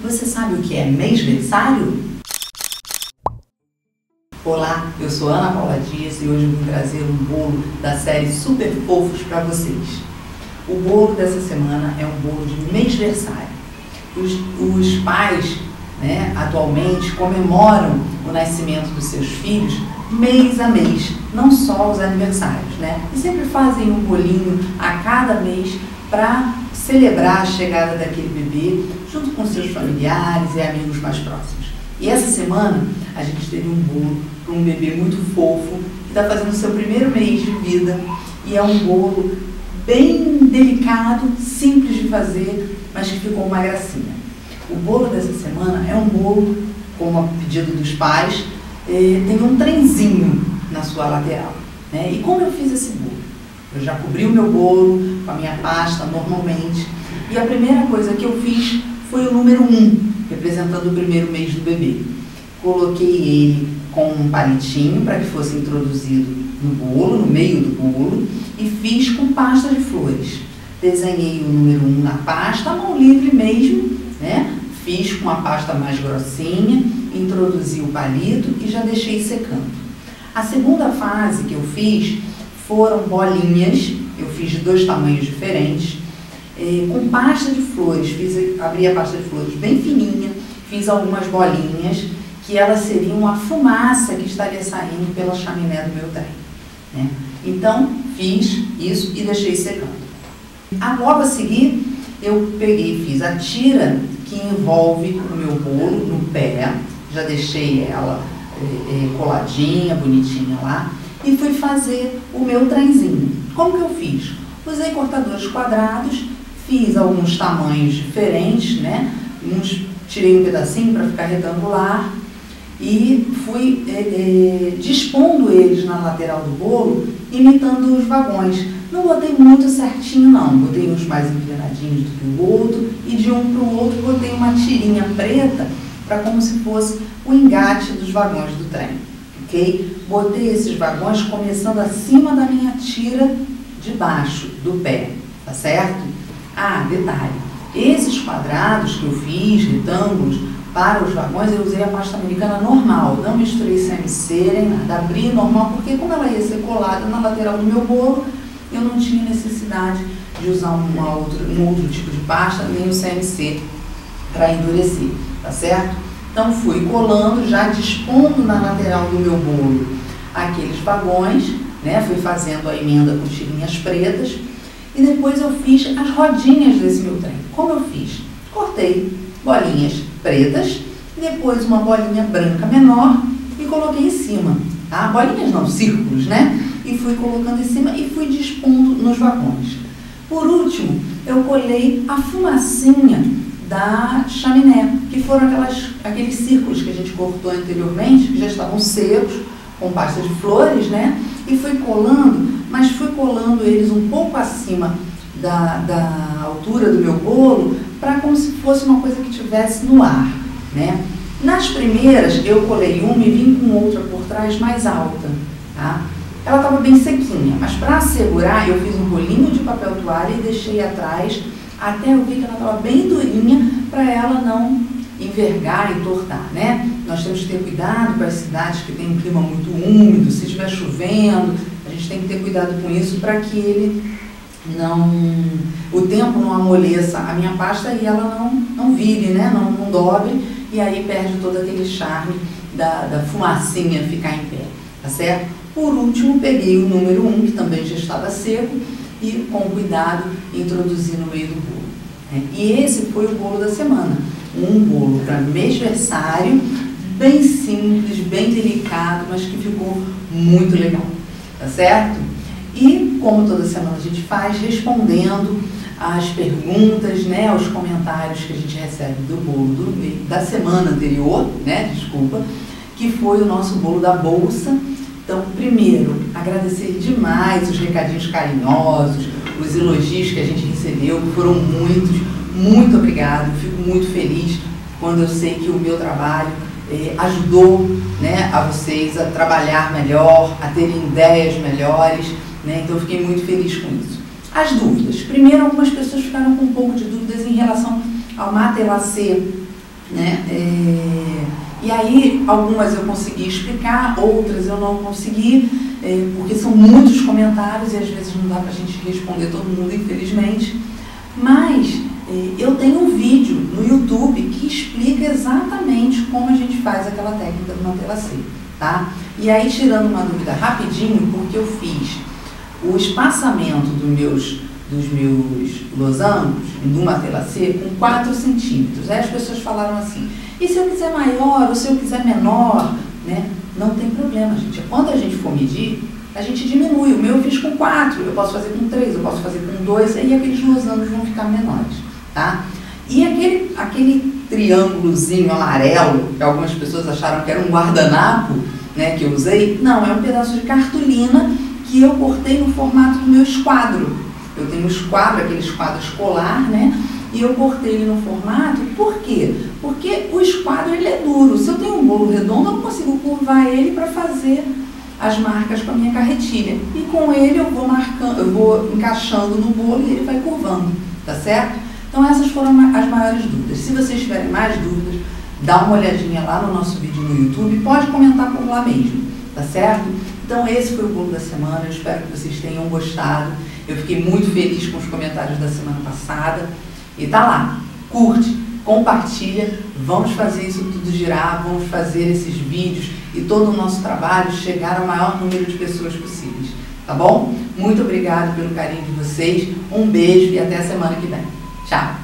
Você sabe o que é mêsversário? Olá, eu sou Ana Paula Dias e hoje eu vim trazer um bolo da série Super Fofos para vocês. O bolo dessa semana é um bolo de mêsversário. Os pais, atualmente comemoram o nascimento dos seus filhos mês a mês, não só os aniversários, e sempre fazem um bolinho a cada mês para celebrar a chegada daquele bebê junto com seus familiares e amigos mais próximos. E essa semana a gente teve um bolo para um bebê muito fofo que está fazendo o seu primeiro mês de vida e é um bolo bem delicado, simples de fazer, mas que ficou uma gracinha. O bolo dessa semana é um bolo, como a pedido dos pais, tem um trenzinho na sua lateral. E como eu fiz esse bolo? Eu já cobri o meu bolo com a minha pasta normalmente e a primeira coisa que eu fiz foi o número 1, representando o primeiro mês do bebê. Coloquei ele com um palitinho para que fosse introduzido no bolo, no meio do bolo, e fiz com pasta de flores. Desenhei o número 1 na pasta, a mão livre mesmo, Fiz com a pasta mais grossinha, introduzi o palito e já deixei secando. A segunda fase que eu fiz foram bolinhas, eu fiz de 2 tamanhos diferentes, com pasta de flores. Abri a pasta de flores bem fininha, fiz algumas bolinhas, que elas seriam a fumaça que estaria saindo pela chaminé do meu trem. Então, fiz isso e deixei secando. Logo a seguir, eu peguei e fiz a tira que envolve o meu bolo no pé, já deixei ela coladinha, bonitinha lá, e fui fazer o meu trenzinho. Como que eu fiz? Usei cortadores quadrados, fiz alguns tamanhos diferentes, tirei um pedacinho para ficar retangular e fui dispondo eles na lateral do bolo, imitando os vagões. Não botei muito certinho não, botei uns mais inclinadinhos do que o outro e de um para o outro botei uma tirinha preta para como se fosse o engate dos vagões do trem, ok? Botei esses vagões começando acima da minha tira de baixo do pé, tá certo? Detalhe, esses quadrados que eu fiz, retângulos, para os vagões eu usei a pasta americana normal, não misturei CMC nem nada, abri normal porque como ela ia ser colada na lateral do meu bolo, eu não tinha necessidade de usar um outro tipo de pasta, nem o CMC para endurecer, tá certo? Então fui colando, já dispondo na lateral do meu bolo aqueles vagões, fui fazendo a emenda com tirinhas pretas e depois eu fiz as rodinhas desse meu trem. Como eu fiz? Cortei bolinhas pretas, depois uma bolinha branca menor e coloquei em cima, tá? Bolinhas não, círculos, E fui colocando em cima e fui dispondo nos vagões. Por último, eu colei a fumacinha da chaminé, que foram aqueles círculos que a gente cortou anteriormente, que já estavam secos, com pasta de flores, E fui colando, mas fui colando eles um pouco acima da altura do meu bolo, para como se fosse uma coisa que estivesse no ar, Nas primeiras, eu colei uma e vim com outra por trás mais alta, tá? Ela estava bem sequinha, mas para assegurar, eu fiz um bolinho de papel toalha e deixei atrás, até eu vi que ela estava bem durinha, para ela não envergar e tortar, Nós temos que ter cuidado com as cidades que tem um clima muito úmido, se estiver chovendo, a gente tem que ter cuidado com isso para que o tempo não amoleça a minha pasta e ela não vire, não dobre, e aí perde todo aquele charme da fumacinha ficar em pé, tá certo? Por último, peguei o número 1, que também já estava seco, e com cuidado introduzi no meio do bolo. E esse foi o bolo da semana. Um bolo para mêsversário, bem simples, bem delicado, mas que ficou muito legal, tá certo? E, como toda semana a gente faz, respondendo às perguntas, aos comentários que a gente recebe do bolo da semana anterior, que foi o nosso bolo da bolsa. Então, primeiro, agradecer demais os recadinhos carinhosos, os elogios que a gente recebeu, que foram muitos. Muito obrigada, fico muito feliz quando eu sei que o meu trabalho ajudou a vocês a trabalhar melhor, a terem ideias melhores, então eu fiquei muito feliz com isso. As dúvidas. Primeiro, algumas pessoas ficaram com um pouco de dúvidas em relação ao mate glacê né? E aí, algumas eu consegui explicar, outras eu não consegui, porque são muitos comentários e às vezes não dá para a gente responder todo mundo, infelizmente. Mas eu tenho um vídeo no YouTube que explica exatamente como a gente faz aquela técnica do mantela C, tá? E aí, tirando uma dúvida rapidinho, porque eu fiz o espaçamento dos meus losangos no mantela C com 4 centímetros. Aí as pessoas falaram assim, e se eu quiser maior ou se eu quiser menor, né? Não tem problema, gente. Quando a gente for medir, a gente diminui. O meu eu fiz com 4, eu posso fazer com 3, eu posso fazer com 2, e aqueles losangos vão ficar menores, tá? E aquele triângulozinho amarelo, que algumas pessoas acharam que era um guardanapo, né, que eu usei, não, é um pedaço de cartolina que eu cortei no formato do meu esquadro. Eu tenho um esquadro, aquele esquadro escolar, né? E eu cortei ele no formato, por quê? Porque o esquadro ele é duro. Se eu tenho um bolo redondo, eu não consigo curvar ele para fazer as marcas com a minha carretilha. E com ele eu vou marcando, eu vou encaixando no bolo e ele vai curvando, tá certo? Então essas foram as maiores dúvidas. Se vocês tiverem mais dúvidas, dá uma olhadinha lá no nosso vídeo no YouTube, pode comentar por lá mesmo, tá certo? Então esse foi o bolo da semana, eu espero que vocês tenham gostado. Eu fiquei muito feliz com os comentários da semana passada. E tá lá, curte, compartilha, vamos fazer isso tudo girar, vamos fazer esses vídeos e todo o nosso trabalho chegar ao maior número de pessoas possíveis, tá bom? Muito obrigada pelo carinho de vocês, um beijo e até a semana que vem. Tchau!